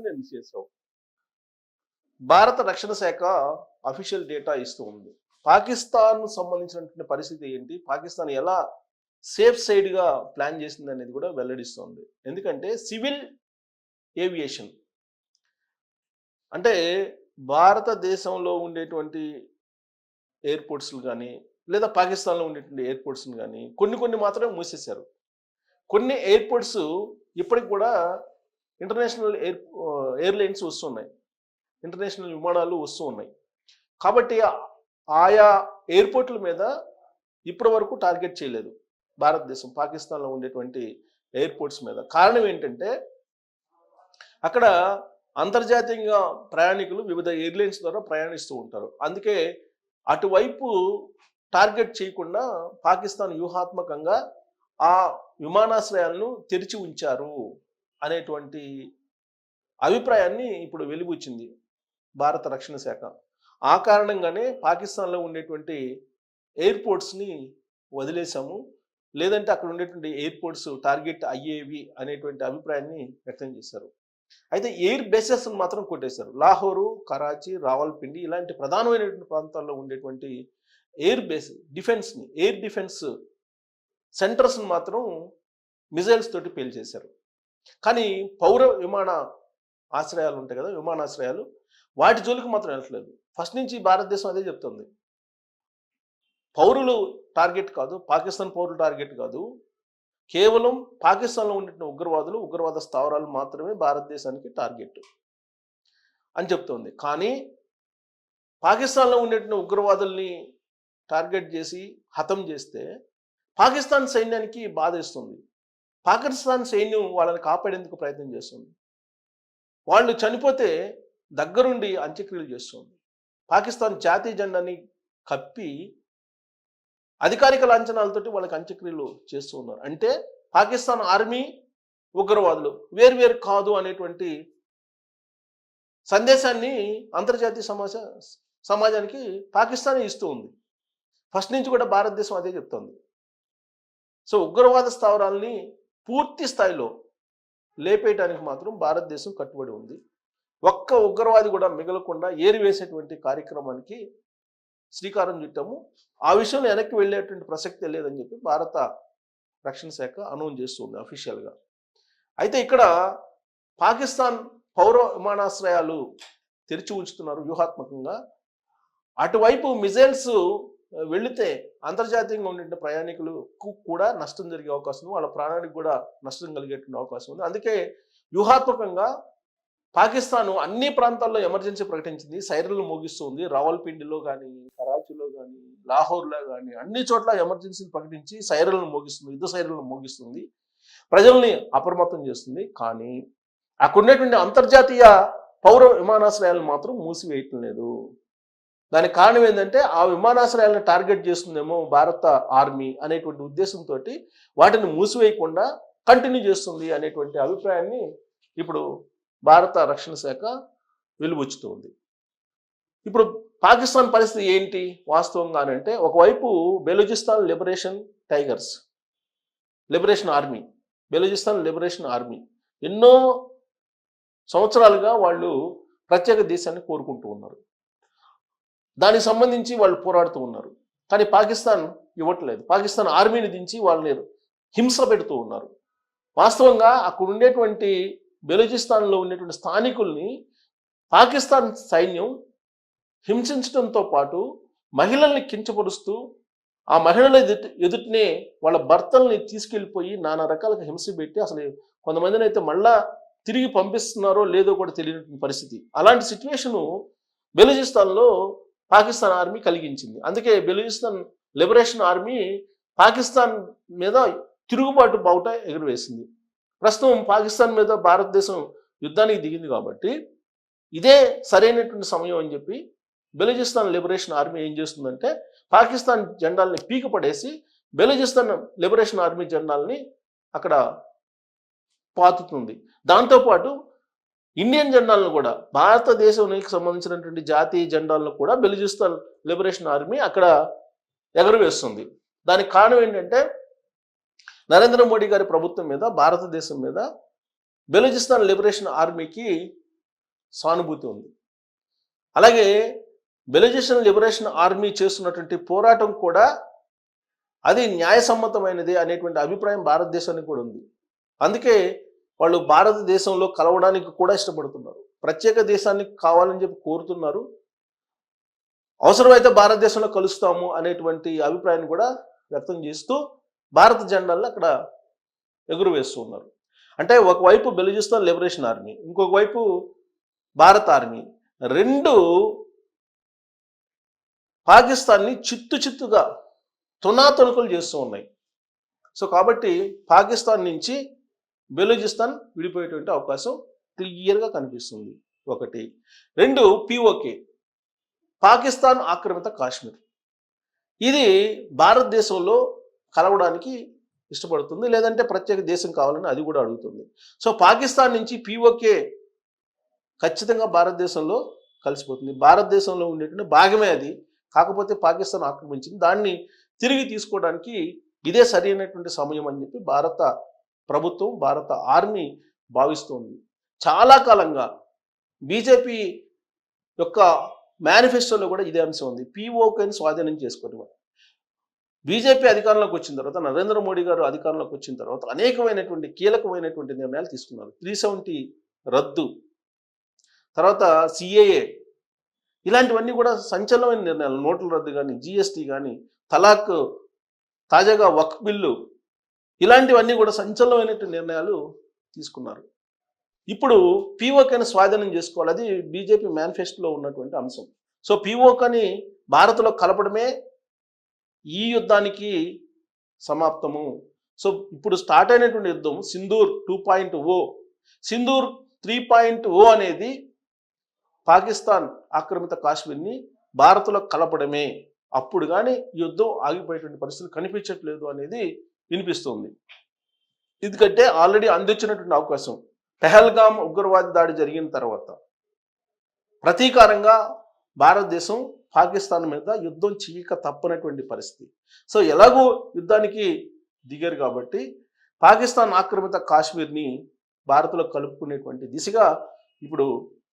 నేను మిస్ చేసావు. భారత రక్షణ శాఖ అఫీషియల్ డేటా ఇస్తూ ఉంది. పాకిస్తాన్ సంబంధించినటువంటి పరిస్థితి ఏంటి, పాకిస్తాన్ ఎలా సేఫ్ సైడ్గా ప్లాన్ చేసింది అనేది కూడా వెల్లడిస్తుంది. ఎందుకంటే సివిల్ ఏవియేషన్ అంటే భారతదేశంలో ఉండేటువంటి ఎయిర్పోర్ట్స్లు కానీ లేదా పాకిస్తాన్లో ఉండేటువంటి ఎయిర్పోర్ట్స్ని కానీ కొన్ని మాత్రమే మూసేశారు. కొన్ని ఎయిర్పోర్ట్స్ ఇప్పటికి కూడా ఇంటర్నేషనల్ ఎయిర్లైన్స్ వస్తున్నాయి, ఇంటర్నేషనల్ విమానాలు వస్తూ ఉన్నాయి. కాబట్టి ఆయా ఎయిర్పోర్ట్ల మీద ఇప్పటి వరకు టార్గెట్ చేయలేదు భారతదేశం పాకిస్తాన్లో ఉండేటువంటి ఎయిర్పోర్ట్స్ మీద. కారణం ఏంటంటే అక్కడ అంతర్జాతీయంగా ప్రయాణికులు వివిధ ఎయిర్లైన్స్ ద్వారా ప్రయాణిస్తూ ఉంటారు. అందుకే అటువైపు టార్గెట్ చేయకుండా పాకిస్తాన్ వ్యూహాత్మకంగా ఆ విమానాశ్రయాలను తెరిచి ఉంచారు అనేటువంటి అభిప్రాయాన్ని ఇప్పుడు వెలిబుచ్చింది భారత రక్షణ శాఖ. ఆ కారణంగానే పాకిస్తాన్లో ఉండేటువంటి ఎయిర్పోర్ట్స్ని వదిలేశాము, లేదంటే అక్కడ ఉండేటువంటి ఎయిర్పోర్ట్స్ టార్గెట్ అయ్యేవి అనేటువంటి అభిప్రాయాన్ని వ్యక్తం చేశారు. అయితే ఎయిర్ బేసెస్ మాత్రం కొట్టేశారు. లాహోరు, కరాచీ, రావల్పిండి ఇలాంటి ప్రధానమైనటువంటి ప్రాంతాల్లో ఉండేటువంటి ఎయిర్ డిఫెన్స్ సెంటర్స్ని మాత్రం మిజైల్స్ తోటి పేల్చేశారు. కానీ పౌర విమాన ఆశ్రయాలు ఉంటాయి కదా, విమానాశ్రయాలు, వాటి జోలికి మాత్రం వెళ్ళట్లేదు. ఫస్ట్ నుంచి భారతదేశం అదే చెప్తుంది, పౌరులు టార్గెట్ కాదు, పాకిస్తాన్ పౌరులు టార్గెట్ కాదు, కేవలం పాకిస్తాన్లో ఉండే ఉగ్రవాద స్థావరాలు మాత్రమే భారతదేశానికి టార్గెట్ అని చెప్తోంది. కానీ పాకిస్తాన్లో ఉండేటువంటి ఉగ్రవాదుల్ని టార్గెట్ చేసి హతం చేస్తే పాకిస్తాన్ సైన్యానికి బాధేస్తుంది. పాకిస్తాన్ సైన్యం వాళ్ళని కాపాడేందుకు ప్రయత్నం చేస్తుంది. వాళ్ళు చనిపోతే దగ్గరుండి అంత్యక్రియలు చేస్తుంది. పాకిస్తాన్ జాతీయ జెండాని కప్పి అధికారిక లాంఛనాలతోటి వాళ్ళకి అంత్యక్రియలు చేస్తూ ఉన్నారు. అంటే పాకిస్తాన్ ఆర్మీ ఉగ్రవాదులు వేరు కాదు అనేటువంటి సందేశాన్ని అంతర్జాతీయ సమాజానికి పాకిస్తానే ఇస్తూ ఉంది. ఫస్ట్ నుంచి కూడా భారతదేశం అదే చెప్తోంది. సో ఉగ్రవాద స్థావరాల్ని పూర్తి స్థాయిలో లేపేయడానికి మాత్రం భారతదేశం కట్టుబడి ఉంది. ఒక్క ఉగ్రవాది కూడా మిగలకుండా ఏరివేసేటువంటి కార్యక్రమానికి శ్రీకారం చుట్టాము. ఆ విషయంలో వెనక్కి వెళ్ళేటువంటి ప్రసక్తే లేదని చెప్పి భారత రక్షణ శాఖ అనౌన్స్ చేస్తుంది అఫీషియల్గా. అయితే ఇక్కడ పాకిస్తాన్ పౌర విమానాశ్రయాలు తెరిచి ఉంచుతున్నారు వ్యూహాత్మకంగా. అటువైపు మిజైల్స్ వెళితే అంతర్జాతీయంగా ఉండే ప్రయాణికులకు కూడా నష్టం జరిగే అవకాశం ఉంది, వాళ్ళ ప్రాణానికి కూడా నష్టం కలిగేటువంటి అవకాశం ఉంది. అందుకే వ్యూహాత్మకంగా పాకిస్తాన్ అన్ని ప్రాంతాల్లో ఎమర్జెన్సీ ప్రకటించింది, సైరన్లు మోగిస్తుంది. రావల్పిండిలో కానీ, కరాచీలో కానీ, లాహోర్లో కానీ అన్ని చోట్ల ఎమర్జెన్సీని ప్రకటించి సైరన్లు మోగిస్తుంది, యుద్ధ సైరన్లు మోగిస్తుంది, ప్రజల్ని అప్రమత్తం చేస్తుంది. కానీ అక్కడ ఉండేటువంటి అంతర్జాతీయ పౌర విమానాశ్రయాలను మాత్రం మూసివేయటం లేదు. దానికి కారణం ఏంటంటే ఆ విమానాశ్రయాలను టార్గెట్ చేస్తుందేమో భారత ఆర్మీ అనేటువంటి ఉద్దేశంతో వాటిని మూసివేయకుండా కంటిన్యూ చేస్తుంది అనేటువంటి అభిప్రాయాన్ని ఇప్పుడు భారత రక్షణ శాఖ వెలుబుచ్చుతుంది. ఇప్పుడు పాకిస్తాన్ పరిస్థితి ఏంటి వాస్తవంగా అంటే, ఒకవైపు బెలూచిస్తాన్ బెలూచిస్తాన్ లిబరేషన్ ఆర్మీ ఎన్నో సంవత్సరాలుగా వాళ్ళు ప్రత్యేక దేశాన్ని కోరుకుంటూ ఉన్నారు. దానికి సంబంధించి వాళ్ళు పోరాడుతూ ఉన్నారు. కానీ పాకిస్తాన్ ఇవ్వట్లేదు. పాకిస్తాన్ ఆర్మీని దించి వాళ్ళని హింస పెడుతూ ఉన్నారు. వాస్తవంగా అక్కడ ఉండేటువంటి బెలూచిస్తాన్లో ఉండేటువంటి స్థానికుల్ని పాకిస్తాన్ సైన్యం హింసించడంతో పాటు మహిళల్ని కించపరుస్తూ ఆ మహిళల ఎదుటినే వాళ్ళ భర్తల్ని తీసుకెళ్ళిపోయి నానా రకాలుగా హింస పెట్టి అసలు కొంతమందిని అయితే మళ్ళా తిరిగి పంపిస్తున్నారో లేదో కూడా తెలియని పరిస్థితి. అలాంటి సిచ్యువేషను బెలూచిస్తాన్లో పాకిస్తాన్ ఆర్మీ కలిగించింది. అందుకే బెలూచిస్తాన్ లిబరేషన్ ఆర్మీ పాకిస్తాన్ మీద తిరుగుబాటు బావుట ఎగురవేసింది. ప్రస్తుతం పాకిస్తాన్ మీద భారతదేశం యుద్ధానికి దిగింది కాబట్టి ఇదే సరైనటువంటి సమయం అని చెప్పి బెలూచిస్తాన్ లిబరేషన్ ఆర్మీ ఏం చేస్తుందంటే పాకిస్తాన్ జెండాల్ని పీకపడేసి బెలూచిస్తాన్ లిబరేషన్ ఆర్మీ జెండాల్ని అక్కడ పాతుతుంది. దాంతోపాటు ఇండియన్ జెండాలను కూడా, భారతదేశానికి సంబంధించినటువంటి జాతీయ జెండాలను కూడా బెలూచిస్తాన్ లిబరేషన్ ఆర్మీ అక్కడ ఎగరవేస్తుంది. దానికి కారణం ఏంటంటే నరేంద్ర మోడీ గారి ప్రభుత్వం మీద, భారతదేశం మీద బెలూచిస్తాన్ లిబరేషన్ ఆర్మీకి సానుభూతి ఉంది. అలాగే బెలూచిస్తాన్ లిబరేషన్ ఆర్మీ చేస్తున్నటువంటి పోరాటం కూడా అది న్యాయసమ్మతమైనది అనేటువంటి అభిప్రాయం భారతదేశానికి కూడా ఉంది. అందుకే వాళ్ళు భారతదేశంలో కలవడానికి కూడా ఇష్టపడుతున్నారు. ప్రత్యేక దేశాన్ని కావాలని చెప్పి కోరుతున్నారు. అవసరమైతే భారతదేశంలో కలుస్తాము అనేటువంటి అభిప్రాయాన్ని కూడా వ్యక్తం చేస్తూ భారత జెండాలను అక్కడ ఎగురవేస్తూ ఉన్నారు. అంటే ఒకవైపు బెలూచిస్తాన్ లిబరేషన్ ఆర్మీ, ఇంకొక వైపు భారత ఆర్మీ రెండు పాకిస్తాన్ని చిత్తుగా తునాతునకలు చేస్తూ ఉన్నాయి. సో కాబట్టి పాకిస్తాన్ నుంచి బెలూచిస్తాన్ విడిపోయేటువంటి అవకాశం క్లియర్గా కనిపిస్తుంది. ఒకటి. రెండు, పిఓకే, పాకిస్తాన్ ఆక్రమిత కాశ్మీర్. ఇది భారతదేశంలో కలవడానికి ఇష్టపడుతుంది, లేదంటే ప్రత్యేక దేశం కావాలని అది కూడా అడుగుతుంది. సో పాకిస్తాన్ నుంచి పిఓకే ఖచ్చితంగా భారతదేశంలో కలిసిపోతుంది. భారతదేశంలో ఉండేటువంటి భాగమే అది. కాకపోతే పాకిస్తాన్ ఆక్రమించింది, దాన్ని తిరిగి తీసుకోవడానికి ఇదే సరైనటువంటి సమయం అని చెప్పి భారత ప్రభుత్వం, భారత ఆర్మీ భావిస్తోంది. చాలా కాలంగా బీజేపీ యొక్క మేనిఫెస్టోలో కూడా ఇదే అంశం ఉంది, పిఓకేని స్వాధీనం చేసుకోవడం. బీజేపీ అధికారంలోకి వచ్చిన తర్వాత, నరేంద్ర మోడీ గారు అధికారంలోకి వచ్చిన తర్వాత అనేకమైనటువంటి కీలకమైనటువంటి నిర్ణయాలు తీసుకున్నారు. 370 రద్దు, తర్వాత సిఏఏ, ఇలాంటివన్నీ కూడా సంచలనమైన నిర్ణయాలు. నోట్ల రద్దు కానీ, జిఎస్టీ కానీ, తలాక్, తాజాగా వక్ఫ్ బిల్లు, ఇలాంటివన్నీ కూడా సంచలనమైనటువంటి నిర్ణయాలు తీసుకున్నారు. ఇప్పుడు పిఓకేని స్వాధీనం చేసుకోవాలి, అది బీజేపీ మేనిఫెస్టోలో ఉన్నటువంటి అంశం. సో పిఓకేని భారత్లో కలపడమే ఈ యుద్ధానికి సమాప్తము. సో ఇప్పుడు స్టార్ట్ అయినటువంటి యుద్ధం సింధూర్ 2.0, సింధూర్ 3.0 అనేది పాకిస్తాన్ ఆక్రమిత కాశ్మీర్ని భారత్లో కలపడమే. అప్పుడు కానీ యుద్ధం ఆగిపోయేటువంటి పరిస్థితులు కనిపించట్లేదు అనేది వినిపిస్తుంది. ఎందుకంటే ఆల్రెడీ అందించినటువంటి అవకాశం, పెహల్గామ్ ఉగ్రవాద దాడి జరిగిన తర్వాత ప్రతీకారంగా భారతదేశం పాకిస్తాన్ మీద యుద్ధం చేయక తప్పనటువంటి పరిస్థితి. సో ఎలాగో యుద్ధానికి దిగారు కాబట్టి పాకిస్తాన్ ఆక్రమిత కాశ్మీర్ని భారత్లో కలుపుకునేటువంటి దిశగా ఇప్పుడు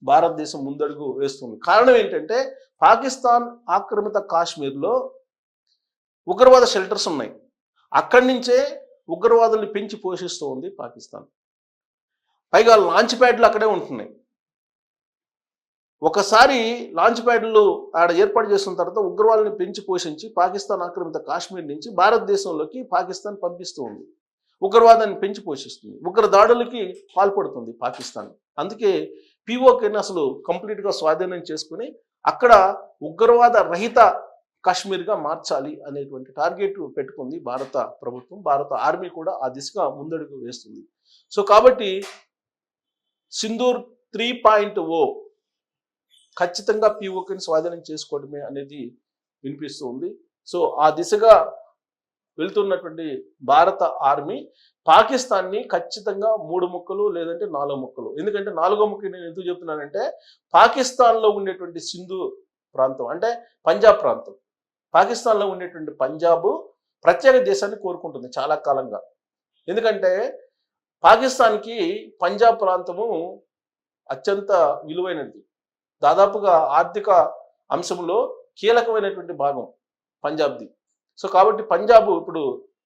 భారతదేశం ముందడుగు వేస్తుంది. కారణం ఏంటంటే పాకిస్తాన్ ఆక్రమిత కాశ్మీర్లో ఉగ్రవాద షెల్టర్స్ ఉన్నాయి. అక్కడి నుంచే ఉగ్రవాదుల్ని పెంచి పోషిస్తూ ఉంది పాకిస్తాన్. పైగా లాంచ్ ప్యాడ్లు అక్కడే ఉంటున్నాయి. ఒకసారి లాంచ్ ప్యాడ్లు ఆడ ఏర్పాటు చేసిన తర్వాత ఉగ్రవాదుల్ని పెంచి పోషించి పాకిస్తాన్ ఆక్రమిత కాశ్మీర్ నుంచి భారతదేశంలోకి పాకిస్తాన్ పంపిస్తూ ఉంది. ఉగ్రవాదాన్ని పెంచి పోషిస్తుంది, ఉగ్ర దాడులకి పాల్పడుతుంది పాకిస్తాన్. అందుకే పిఓకేని అసలు కంప్లీట్గా స్వాధీనం చేసుకుని అక్కడ ఉగ్రవాద రహిత కాశ్మీర్గా మార్చాలి అనేటువంటి టార్గెట్ పెట్టుకుంది భారత ప్రభుత్వం. భారత ఆర్మీ కూడా ఆ దిశగా ముందడుగు వేస్తుంది. సో కాబట్టి సింధూర్ 3.0 ఖచ్చితంగా పిఓకేని స్వాధీనం చేసుకోవడమే అనేది వినిపిస్తూ ఉంది. సో ఆ దిశగా వెళ్తున్నటువంటి భారత ఆర్మీ పాకిస్తాన్ని ఖచ్చితంగా 3 ముక్కలు లేదంటే 4 ముక్కలు. ఎందుకంటే 4వ ముక్క నేను ఎందుకు చెప్తున్నానంటే పాకిస్తాన్లో ఉండేటువంటి సింధు ప్రాంతం అంటే పంజాబ్ ప్రాంతం, పాకిస్తాన్లో ఉండేటువంటి పంజాబ్ ప్రత్యేక దేశాన్ని కోరుకుంటుంది చాలా కాలంగా. ఎందుకంటే పాకిస్తాన్కి పంజాబ్ ప్రాంతము అత్యంత విలువైనది, దాదాపుగా ఆర్థిక అంశంలో కీలకమైనటువంటి భాగం పంజాబ్ది. సో కాబట్టి పంజాబ్ ఇప్పుడు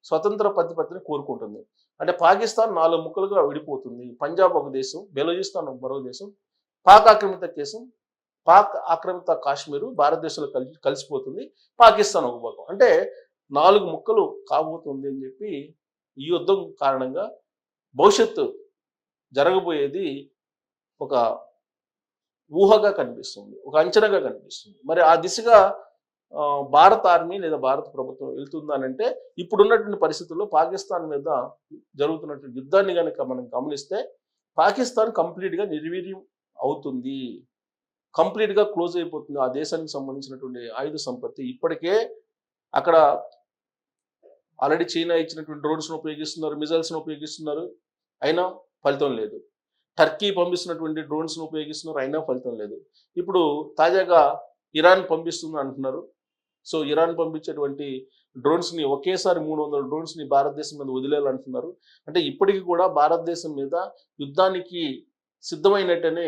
స్వతంత్ర ప్రతిపత్తిని కోరుకుంటుంది. అంటే పాకిస్తాన్ 4 ముక్కలుగా విడిపోతుంది. పంజాబ్ ఒక దేశం, బెలూచిస్తాన్ మరో దేశం, పాక్ ఆక్రమిత కాశ్మీరు భారతదేశంలో కలిసిపోతుంది, పాకిస్తాన్ ఒక భాగం. అంటే 4 ముక్కలు కాబోతుంది అని చెప్పి ఈ యుద్ధం కారణంగా భవిష్యత్తు జరగబోయేది ఒక ఊహగా కనిపిస్తుంది, ఒక అంచనాగా కనిపిస్తుంది. మరి ఆ దిశగా భారత ఆర్మీ లేదా భారత ప్రభుత్వం వెళ్తుందనంటే ఇప్పుడున్నటువంటి పరిస్థితుల్లో పాకిస్తాన్ మీద జరుగుతున్నటువంటి యుద్ధాన్ని కనుక మనం గమనిస్తే పాకిస్తాన్ కంప్లీట్గా నిర్వీర్యం అవుతుంది, కంప్లీట్గా క్లోజ్ అయిపోతుంది. ఆ దేశానికి సంబంధించినటువంటి ఆయుధ సంపత్తి ఇప్పటికే అక్కడ ఆల్రెడీ చైనా ఇచ్చినటువంటి డ్రోన్స్ను ఉపయోగిస్తున్నారు, మిజైల్స్ను ఉపయోగిస్తున్నారు, అయినా ఫలితం లేదు. టర్కీ పంపిస్తున్నటువంటి డ్రోన్స్ను ఉపయోగిస్తున్నారు, అయినా ఫలితం లేదు. ఇప్పుడు తాజాగా ఇరాన్ పంపిస్తుంది అంటున్నారు. సో ఇరాన్ పంపించేటువంటి డ్రోన్స్ని ఒకేసారి 300 డ్రోన్స్ని భారతదేశం మీద వదిలేయాలంటున్నారు. అంటే ఇప్పటికీ కూడా భారతదేశం మీద యుద్ధానికి సిద్ధమైనట్టనే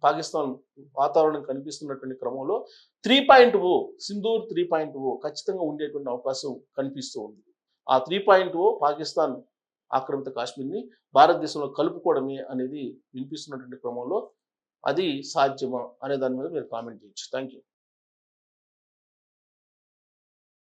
పాకిస్తాన్ వాతావరణం కనిపిస్తున్నటువంటి క్రమంలో 3.0 సింధూర్ 3.0 ఖచ్చితంగా ఉండేటువంటి అవకాశం కనిపిస్తూ ఉంది. ఆ 3.0 పాకిస్తాన్ ఆక్రమిత కాశ్మీర్ని భారతదేశంలో కలుపుకోవడమే అనేది వినిపిస్తున్నటువంటి క్రమంలో అది సాధ్యమా అనే దాని మీద మీరు కామెంట్ చేయొచ్చు. Thank you.